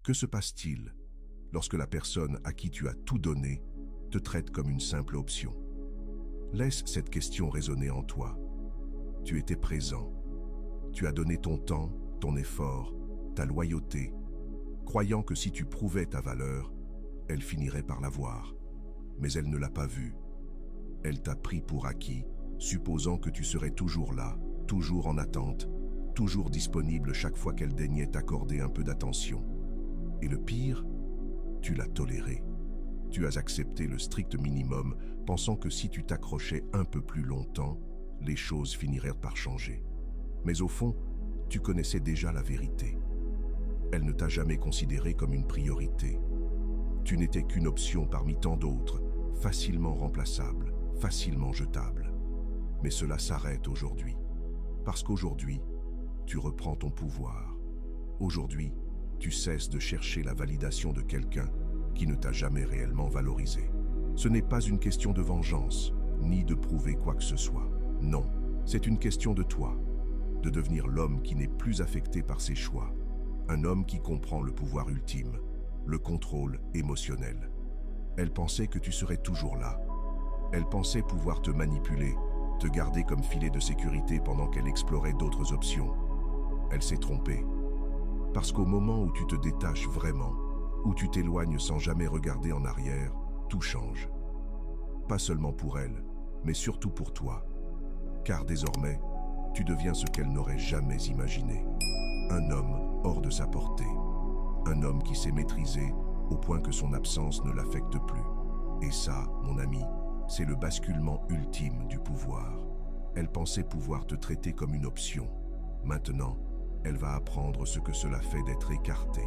Que se passe-t-il lorsque la personne à qui tu as tout donné te traite comme une simple option? Laisse cette question résonner en toi. Tu étais présent. Tu as donné ton temps, ton effort, ta loyauté, croyant que si tu prouvais ta valeur, elle finirait par l'avoir. Mais elle ne l'a pas vue. Elle t'a pris pour acquis, supposant que tu serais toujours là, toujours en attente, toujours disponible chaque fois qu'elle daignait t'accorder un peu d'attention. Et le pire, tu l'as toléré. Tu as accepté le strict minimum, pensant que si tu t'accrochais un peu plus longtemps, les choses finiraient par changer. Mais au fond, tu connaissais déjà la vérité. Elle ne t'a jamais considéré comme une priorité. Tu n'étais qu'une option parmi tant d'autres, facilement remplaçable, facilement jetable. Mais cela s'arrête aujourd'hui. Parce qu'aujourd'hui, tu reprends ton pouvoir. Aujourd'hui, tu cesses de chercher la validation de quelqu'un qui ne t'a jamais réellement valorisé. Ce n'est pas une question de vengeance, ni de prouver quoi que ce soit. Non, c'est une question de toi, de devenir l'homme qui n'est plus affecté par ses choix, un homme qui comprend le pouvoir ultime, le contrôle émotionnel. Elle pensait que tu serais toujours là. Elle pensait pouvoir te manipuler, te garder comme filet de sécurité pendant qu'elle explorait d'autres options. Elle s'est trompée. Parce qu'au moment où tu te détaches vraiment, où tu t'éloignes sans jamais regarder en arrière, tout change. Pas seulement pour elle, mais surtout pour toi. Car désormais, tu deviens ce qu'elle n'aurait jamais imaginé. Un homme hors de sa portée. Un homme qui sait maîtriser au point que son absence ne l'affecte plus. Et ça, mon ami, c'est le basculement ultime du pouvoir. Elle pensait pouvoir te traiter comme une option. Maintenant, elle va apprendre ce que cela fait d'être écartée.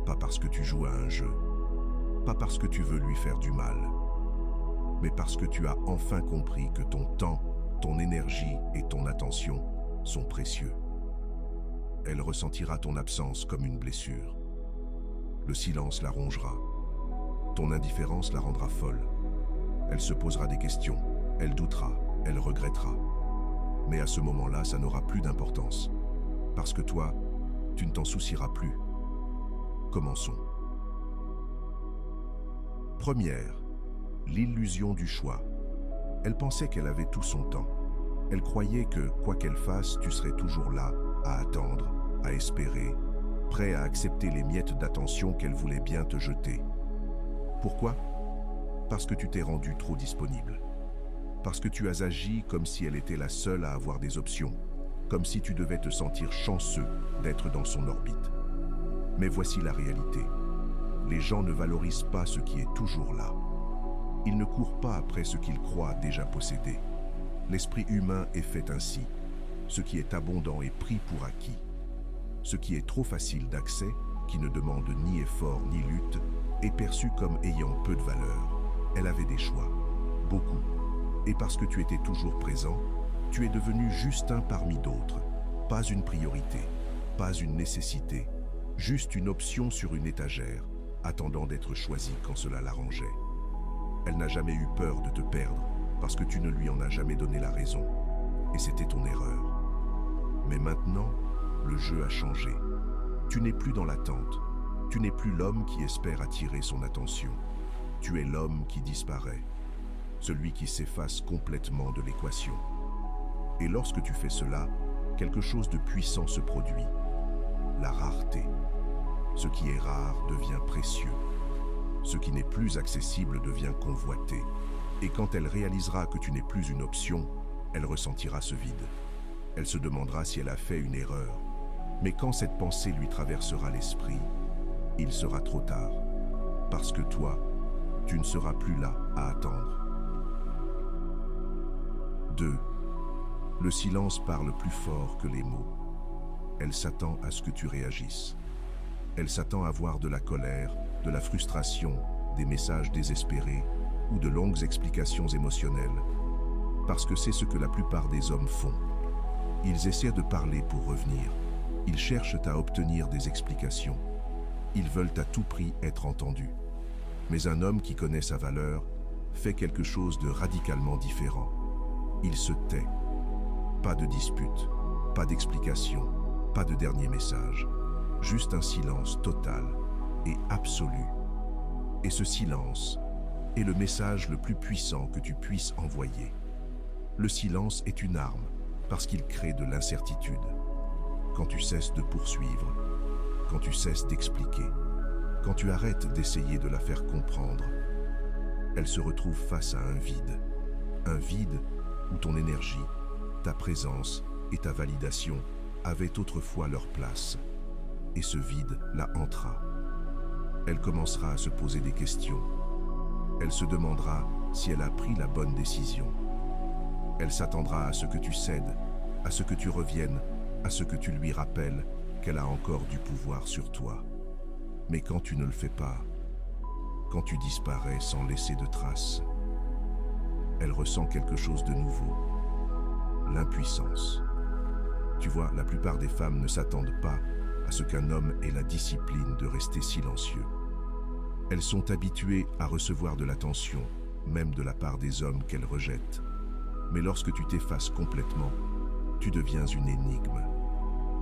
Pas parce que tu joues à un jeu, pas parce que tu veux lui faire du mal, mais parce que tu as enfin compris que ton temps, ton énergie et ton attention sont précieux. Elle ressentira ton absence comme une blessure. Le silence la rongera. Ton indifférence la rendra folle. Elle se posera des questions, elle doutera, elle regrettera. Mais à ce moment-là, ça n'aura plus d'importance. Parce que toi, tu ne t'en soucieras plus. Commençons. Première, l'illusion du choix. Elle pensait qu'elle avait tout son temps. Elle croyait que, quoi qu'elle fasse, tu serais toujours là, à attendre, à espérer, prêt à accepter les miettes d'attention qu'elle voulait bien te jeter. Pourquoi? Parce que tu t'es rendu trop disponible. Parce que tu as agi comme si elle était la seule à avoir des options, comme si tu devais te sentir chanceux d'être dans son orbite. Mais voici la réalité. Les gens ne valorisent pas ce qui est toujours là. Ils ne courent pas après ce qu'ils croient déjà posséder. L'esprit humain est fait ainsi. Ce qui est abondant est pris pour acquis. Ce qui est trop facile d'accès, qui ne demande ni effort ni lutte, est perçu comme ayant peu de valeur. Elle avait des choix, beaucoup. Et parce que tu étais toujours présent, tu es devenu juste un parmi d'autres. Pas une priorité, pas une nécessité, juste une option sur une étagère, attendant d'être choisie quand cela l'arrangeait. Elle n'a jamais eu peur de te perdre, parce que tu ne lui en as jamais donné la raison. Et c'était ton erreur. Mais maintenant, le jeu a changé. Tu n'es plus dans l'attente. Tu n'es plus l'homme qui espère attirer son attention. Tu es l'homme qui disparaît. Celui qui s'efface complètement de l'équation. Et lorsque tu fais cela, quelque chose de puissant se produit. La rareté. Ce qui est rare devient précieux. Ce qui n'est plus accessible devient convoité. Et quand elle réalisera que tu n'es plus une option, elle ressentira ce vide. Elle se demandera si elle a fait une erreur. Mais quand cette pensée lui traversera l'esprit, il sera trop tard. Parce que toi, tu ne seras plus là à attendre. 2. Le silence parle plus fort que les mots. Elle s'attend à ce que tu réagisses. Elle s'attend à voir de la colère, de la frustration, des messages désespérés ou de longues explications émotionnelles. Parce que c'est ce que la plupart des hommes font. Ils essaient de parler pour revenir. Ils cherchent à obtenir des explications. Ils veulent à tout prix être entendus. Mais un homme qui connaît sa valeur fait quelque chose de radicalement différent. Il se tait. Pas de dispute, pas d'explication, pas de dernier message. juste un silence total et absolu. Et ce silence est le message le plus puissant que tu puisses envoyer. Le silence est une arme parce qu'il crée de l'incertitude. Quand tu cesses de poursuivre, quand tu cesses d'expliquer, quand tu arrêtes d'essayer de la faire comprendre, elle se retrouve face à un vide où ton énergie, ta présence et ta validation avaient autrefois leur place. Et ce vide la hantera. Elle commencera à se poser des questions. Elle se demandera si elle a pris la bonne décision. Elle s'attendra à ce que tu cèdes, à ce que tu reviennes, à ce que tu lui rappelles qu'elle a encore du pouvoir sur toi. Mais quand tu ne le fais pas, quand tu disparais sans laisser de traces, elle ressent quelque chose de nouveau, l'impuissance. Tu vois, la plupart des femmes ne s'attendent pas à ce qu'un homme ait la discipline de rester silencieux. Elles sont habituées à recevoir de l'attention, même de la part des hommes qu'elles rejettent. Mais lorsque tu t'effaces complètement, tu deviens une énigme.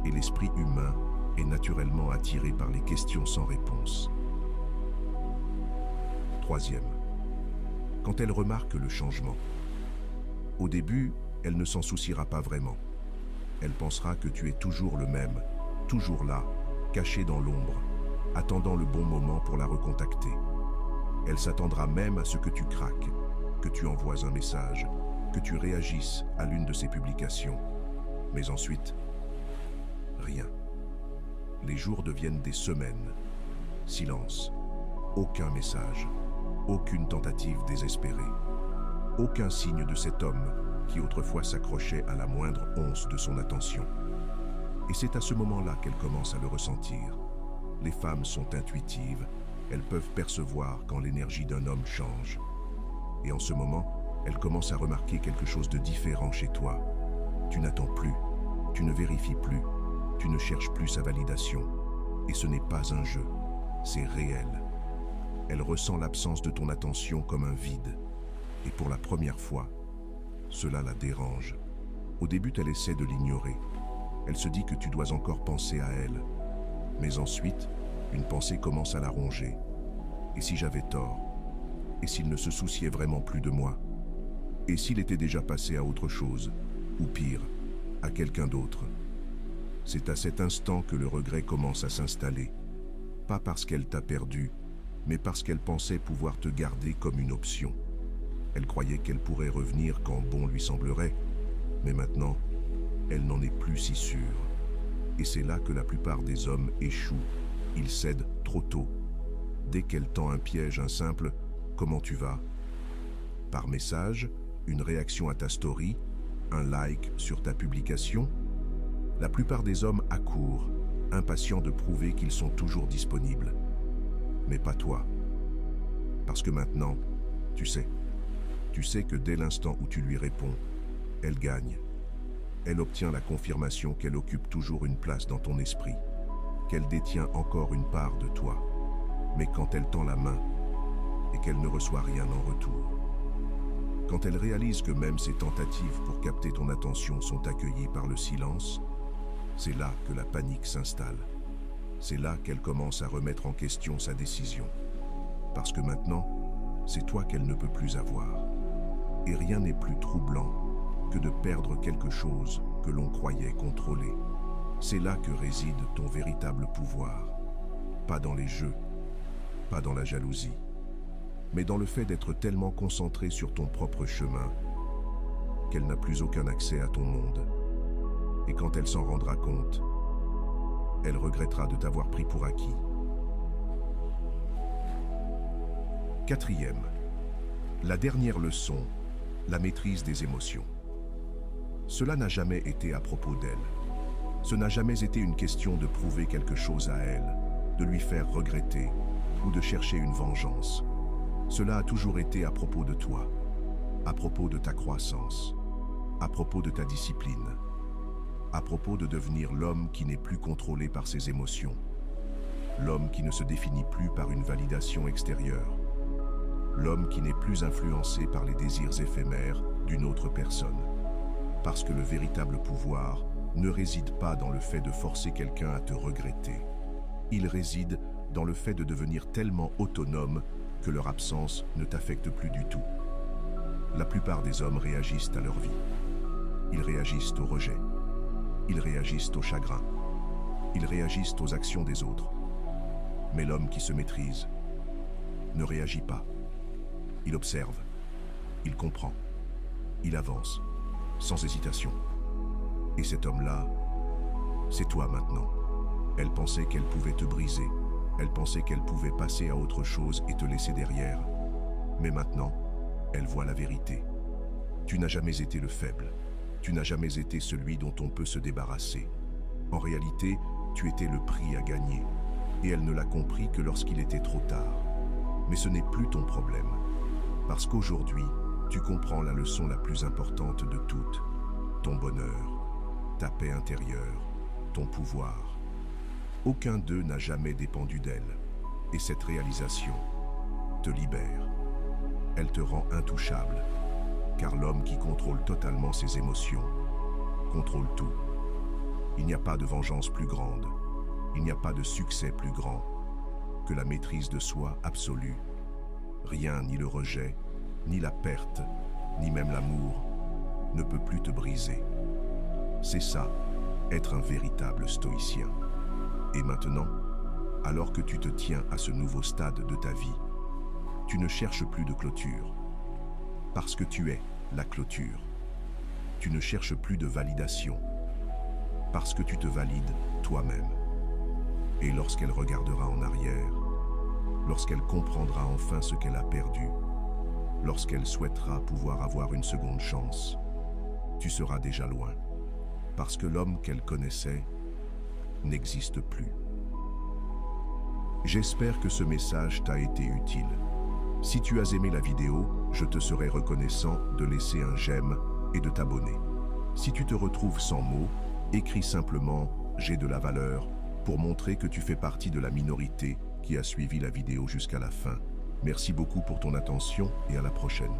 Et l'esprit humain est naturellement attiré par les questions sans réponse. Troisième, quand elle remarque le changement. Au début, elle ne s'en souciera pas vraiment. Elle pensera que tu es toujours le même, toujours là, caché dans l'ombre, attendant le bon moment pour la recontacter. Elle s'attendra même à ce que tu craques, que tu envoies un message, que tu réagisses à l'une de ses publications. Mais ensuite, rien. Les jours deviennent des semaines. Silence. Aucun message. Aucune tentative désespérée. Aucun signe de cet homme qui autrefois s'accrochait à la moindre once de son attention. Et c'est à ce moment-là qu'elle commence à le ressentir. Les femmes sont intuitives. Elles peuvent percevoir quand l'énergie d'un homme change. Et en ce moment, elle commence à remarquer quelque chose de différent chez toi. Tu n'attends plus. Tu ne vérifies plus. Tu ne cherches plus sa validation. Et ce n'est pas un jeu. C'est réel. Elle ressent l'absence de ton attention comme un vide. Et pour la première fois, cela la dérange. Au début, elle essaie de l'ignorer. Elle se dit que tu dois encore penser à elle. Mais ensuite, une pensée commence à la ronger. Et si j'avais tort? Et s'il ne se souciait vraiment plus de moi? Et s'il était déjà passé à autre chose? Ou pire, à quelqu'un d'autre? C'est à cet instant que le regret commence à s'installer. Pas parce qu'elle t'a perdu, mais parce qu'elle pensait pouvoir te garder comme une option. Elle croyait qu'elle pourrait revenir quand bon lui semblerait, mais maintenant, elle n'en est plus si sûre. Et c'est là que la plupart des hommes échouent. Ils cèdent trop tôt. Dès qu'elle tend un piège, un simple « Comment tu vas ?» par message, une réaction à ta story, un like sur ta publication, la plupart des hommes accourent, impatients de prouver qu'ils sont toujours disponibles. Mais pas toi. Parce que maintenant, tu sais que dès l'instant où tu lui réponds, elle gagne. Elle obtient la confirmation qu'elle occupe toujours une place dans ton esprit, qu'elle détient encore une part de toi. Mais quand elle tend la main et qu'elle ne reçoit rien en retour, quand elle réalise que même ses tentatives pour capter ton attention sont accueillies par le silence, c'est là que la panique s'installe. C'est là qu'elle commence à remettre en question sa décision. Parce que maintenant, c'est toi qu'elle ne peut plus avoir. Et rien n'est plus troublant que de perdre quelque chose que l'on croyait contrôler. C'est là que réside ton véritable pouvoir. Pas dans les jeux, pas dans la jalousie, mais dans le fait d'être tellement concentré sur ton propre chemin qu'elle n'a plus aucun accès à ton monde. Et quand elle s'en rendra compte, elle regrettera de t'avoir pris pour acquis. Quatrième, la dernière leçon, la maîtrise des émotions. Cela n'a jamais été à propos d'elle. Ce n'a jamais été une question de prouver quelque chose à elle, de lui faire regretter ou de chercher une vengeance. Cela a toujours été à propos de toi, à propos de ta croissance, à propos de ta discipline, à propos de devenir l'homme qui n'est plus contrôlé par ses émotions, l'homme qui ne se définit plus par une validation extérieure, l'homme qui n'est plus influencé par les désirs éphémères d'une autre personne. Parce que le véritable pouvoir ne réside pas dans le fait de forcer quelqu'un à te regretter, Il réside dans le fait de devenir tellement autonome que leur absence ne t'affecte plus du tout. La plupart des hommes réagissent à leur vie. Ils réagissent au rejet. Ils réagissent au chagrin. Ils réagissent aux actions des autres. Mais l'homme qui se maîtrise ne réagit pas. Il observe. Il comprend. Il avance, sans hésitation. Et cet homme-là, c'est toi maintenant. Elle pensait qu'elle pouvait te briser. Elle pensait qu'elle pouvait passer à autre chose et te laisser derrière. Mais maintenant, elle voit la vérité. Tu n'as jamais été le faible. Tu n'as jamais été celui dont on peut se débarrasser. En réalité, tu étais le prix à gagner. Et elle ne l'a compris que lorsqu'il était trop tard. Mais ce n'est plus ton problème. Parce qu'aujourd'hui, tu comprends la leçon la plus importante de toutes. Ton bonheur, ta paix intérieure, ton pouvoir. Aucun d'eux n'a jamais dépendu d'elle. Et cette réalisation te libère. Elle te rend intouchable. Car l'homme qui contrôle totalement ses émotions contrôle tout. Il n'y a pas de vengeance plus grande. Il n'y a pas de succès plus grand que la maîtrise de soi absolue. Rien, ni le rejet, ni la perte, ni même l'amour, ne peut plus te briser. C'est ça, être un véritable stoïcien. Et maintenant, alors que tu te tiens à ce nouveau stade de ta vie, tu ne cherches plus de clôture. Parce que tu es la clôture. Tu ne cherches plus de validation. Parce que tu te valides toi-même. Et lorsqu'elle regardera en arrière, lorsqu'elle comprendra enfin ce qu'elle a perdu, lorsqu'elle souhaitera pouvoir avoir une seconde chance, tu seras déjà loin. Parce que l'homme qu'elle connaissait n'existe plus. J'espère que ce message t'a été utile. Si tu as aimé la vidéo, je te serai reconnaissant de laisser un j'aime et de t'abonner. Si tu te retrouves sans mots, écris simplement « J'ai de la valeur » pour montrer que tu fais partie de la minorité qui a suivi la vidéo jusqu'à la fin. Merci beaucoup pour ton attention et à la prochaine.